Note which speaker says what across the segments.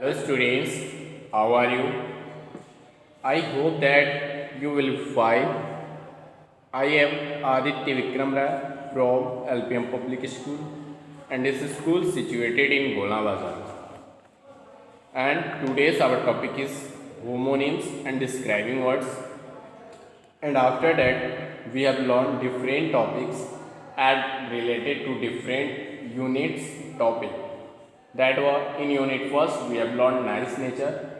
Speaker 1: Hello students, how are you? I hope that you will be fine. I am Aditya Vikram Rai from LPM Public School and this school situated in Gola Bazar. And today's our topic is homonyms and describing words. And after that we have learned different topics and related to different units topic. That were in unit first we have learned nice nature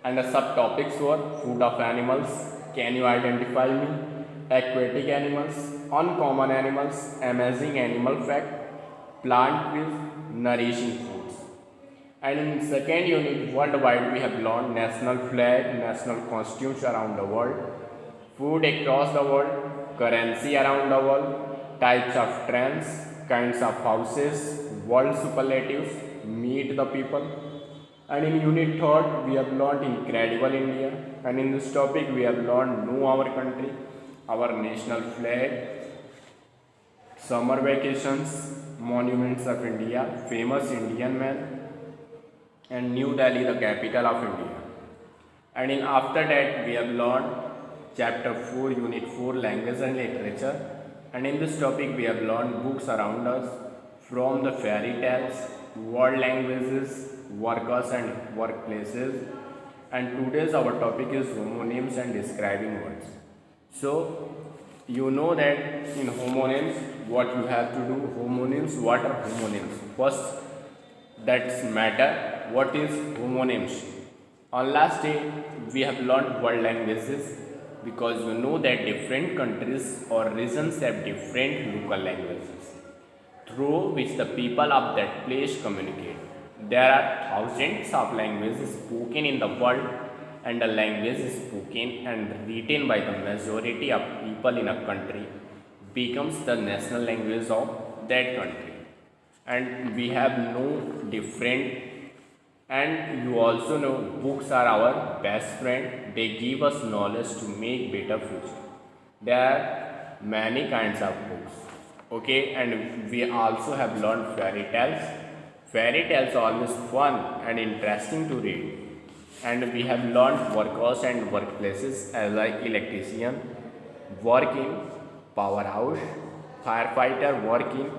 Speaker 1: and the subtopics were food of animals, can you identify me, aquatic animals, uncommon animals, amazing animal fact, plant with nourishing foods. And in second unit worldwide we have learned national flag, national costumes around the world, food across the world, currency around the world, types of trends, kinds of houses, world superlatives, meet the people. And in unit third, we have learned Incredible India. And in this topic, we have learned Know Our Country, our national flag, summer vacations, monuments of India, famous Indian man, and New Delhi, the capital of India. And in after that, we have learned chapter 4, unit 4, language and literature. And in this topic, we have learned books around us from the fairy tales, world languages, workers and workplaces. And today's our topic is homonyms and describing words. So you know that in homonyms what you have to do. Homonyms, what are homonyms? First, that's matter. What is homonyms? On last day we have learned world languages because you know that different countries or regions have different local languages through which the people of that place communicate. There are thousands of languages spoken in the world, and the language is spoken and written by the majority of people in a country becomes the national language of that country. And we have no different, and you also know books are our best friend. They give us knowledge to make better future. There are many kinds of books. Okay, and we also have learned fairy tales. Fairy tales are always fun and interesting to read. And we have learned workers and workplaces as like electrician, work in powerhouse, firefighter work in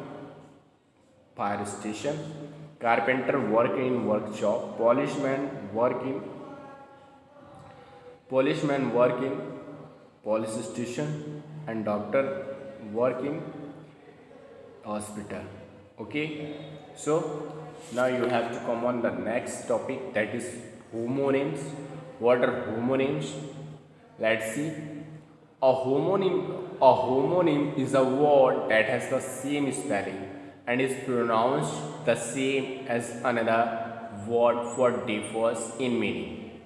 Speaker 1: fire station, carpenter work in workshop, policeman work in police station, and doctor work in hospital. Okay, so now you have to come on the next topic, that is homonyms. What are homonyms? Let's see. A homonym is a word that has the same spelling and is pronounced the same as another word but differs in meaning.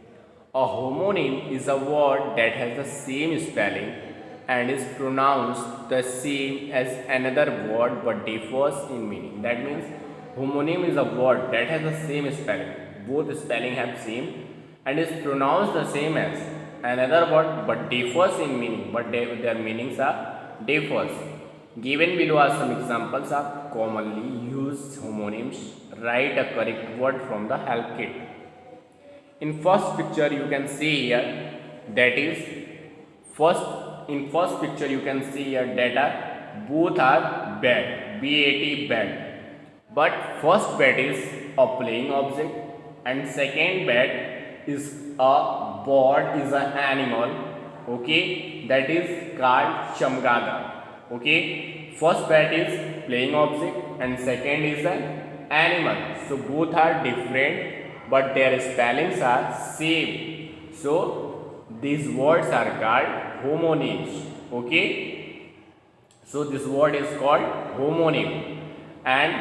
Speaker 1: A homonym is a word that has the same spelling and is pronounced the same as another word but differs in meaning. That means homonym is a word that has the same spelling, both spelling have same, and is pronounced the same as another word but differs in meaning, but their meanings are differs. Given below are some examples of commonly used homonyms. Write a correct word from the help kit. In first picture you can see here, that is first in first picture you can see here that are both are bed, bat, bed. But first bed is a playing object and second bed is a bird, is an animal. Okay, that is called chamgada. Okay, first bed is playing object and second is an animal. So both are different but their spellings are same. So these words are called homonyms. Okay, so this word is called homonym. And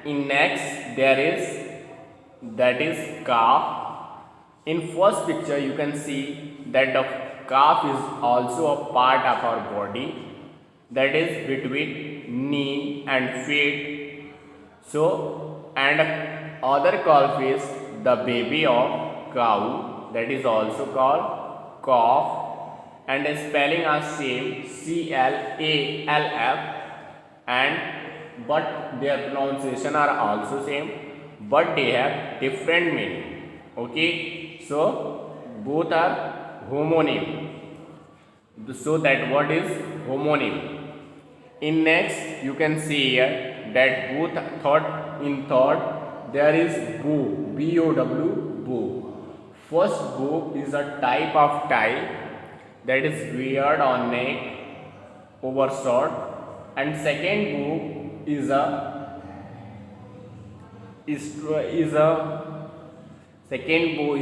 Speaker 1: in next there is, that is calf. In first picture you can see that the calf is also a part of our body, that is between knee and feet. So and other calf is the baby of cow, that is also called calf, and the spelling are same, CLALF, and but their pronunciation are also same but they have different meaning. Okay, so both are homonym. So that word is homonym. In next, you can see here that both thought in thought there is bow, bow, bow. First bow is a type of tie that is weared on neck over short, and second bow is a second bow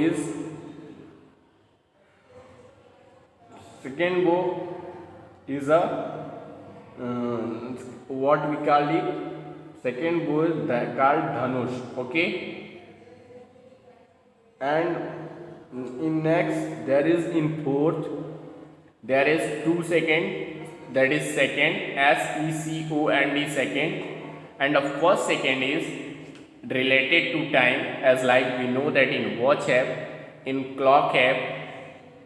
Speaker 1: is a what we call it, second bow is called dhanush. Okay, and in next there is in fourth there is 2 second, that is second, second, second, and the first second is related to time, as like we know that in watch app, in clock app,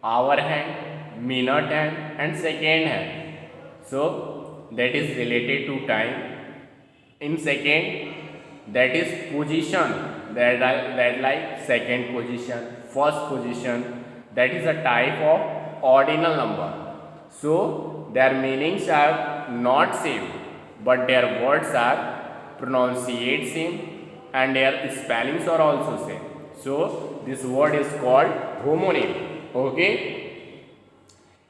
Speaker 1: hour hand, minute hand, and second hand. So that is related to time. In second, that is position, that like second position, first position, that is a type of ordinal number. So their meanings are not same, but their words are pronunciated same, and their spellings are also same. So this word is called homonym. Okay.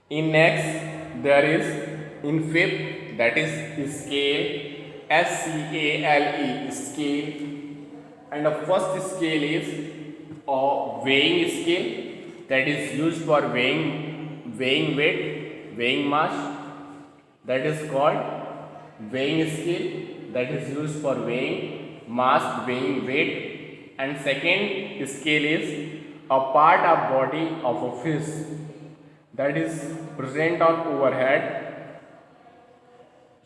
Speaker 1: In next there is in fifth, that is scale, scale, scale, and the first scale is a weighing scale that is used for weighing weight, weighing mass. That is called weighing scale, that is used for weighing mass, weighing weight. And second scale is a part of body of a fish that is present on overhead.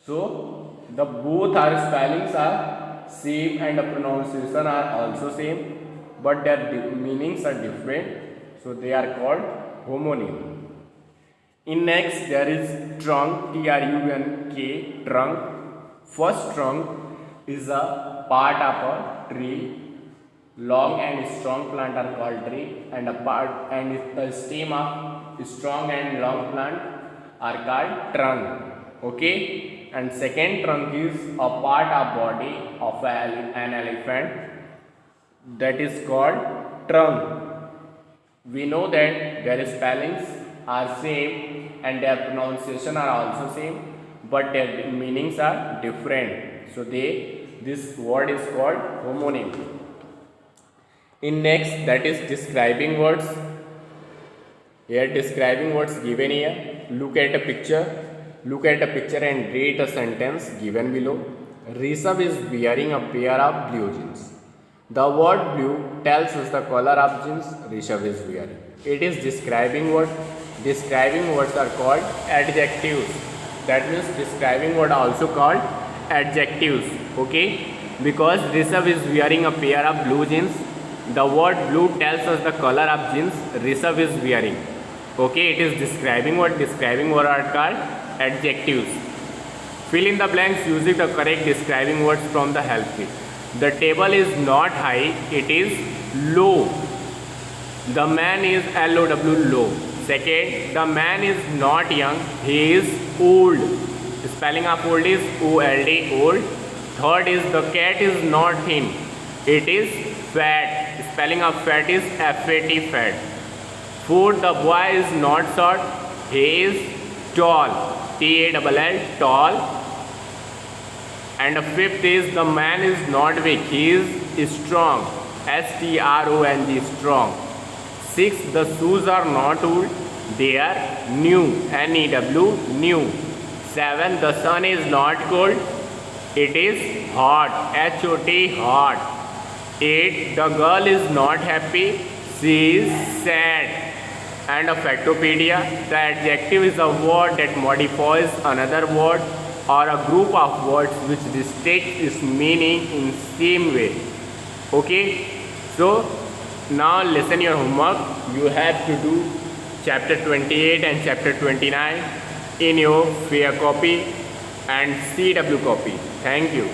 Speaker 1: So the both our spellings are same and the pronunciation are also same, but their meanings are different. So they are called homonym. In next there is trunk, trunk, trunk. First trunk is a part of a tree. Long and strong plant are called tree, and the stem of strong and long plant are called trunk. Okay, and second trunk is a part of body of an elephant, that is called trunk. We know that their spellings are same and their pronunciation are also same, but their meanings are different. So this word is called homonym. In next, that is describing words. Here describing words given here. Look at a picture and read a sentence given below. Rishabh is wearing a pair of blue jeans. The word blue tells us the color of jeans Rishabh is wearing. It is describing word. Describing words are called adjectives. That means describing word also called adjectives. Okay, because Rishabh is wearing a pair of blue jeans, the word blue tells us the color of jeans Rishabh is wearing. Okay, it is describing word. Describing word are called adjectives. Fill in the blanks using the correct describing words from the help sheet. The table is not high, it is low. The man is LOW, low. Second, the man is not young, he is old. Spelling of old is OLD, old. Third is the cat is not thin, it is fat. Spelling of fat is FAT, fat. Fourth, the boy is not short, he is tall, TALL, tall. And the fifth is the man is not weak, he is strong, STRONG, strong. Sixth, the shoes are not old, they are new, NEW, new. Seventh, the sun is not cold, it is hot, HOT, hot. Eighth, the girl is not happy, she is sad. And a Factopedia, the adjective is a word that modifies another word or a group of words which restricts its meaning in same way. Okay, so now listen your homework. You have to do chapter 28 and chapter 29 in your fair copy and CW copy. Thank you.